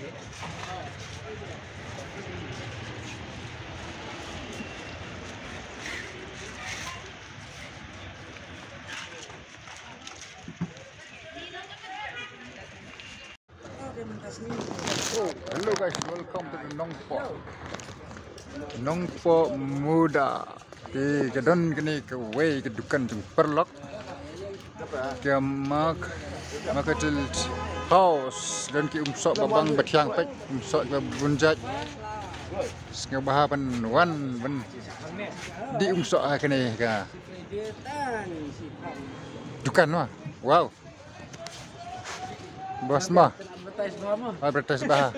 Oh, hello guys, welcome to the Nongpo Muda. Di kedon kini ke way kedukan jeng perlok. Ke makatil house dan ki umsok babang betiang pek umsok ke bunjat. Sengah bahapan wan ben di umsok kini ka. Dukan mah. Wow. Bos mah. Advertise bah.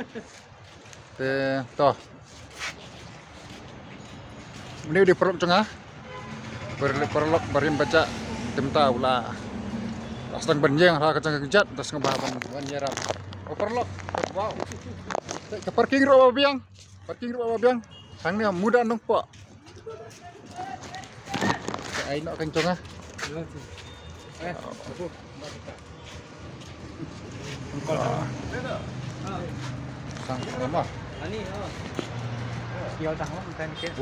Toh. Ini di perlok tengah. Perlok barim baca tim tahu lah. Astang benjeng lah kecang kejat terus ngebah banyeran. Oh perlok. Wow. Ke parking ro biang. Parking ro biang. Sang ni muda nong po. Ai nak kencang ah. Sang mama.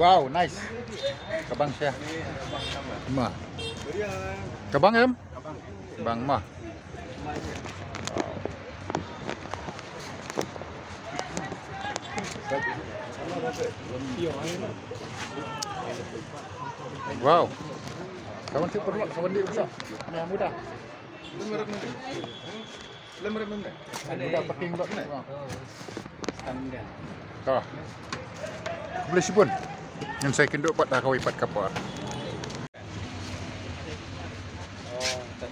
Wow, nice. Kabang siya. Ma. Kabang em? Kabang mah. Wow. Kawan si perlu, kawan dia besar. Yang muda. Lemar muda pakai blok ni. Standar. Kah. Boleh sipun. Yang saya kenduk pat dah kawai pat kapal. Oh, tak.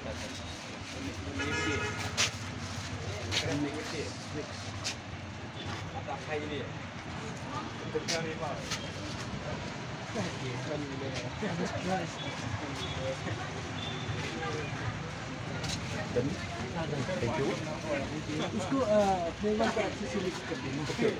Dan thank you. उसको मेहमान का अच्छे से लिख कर देना. Okay.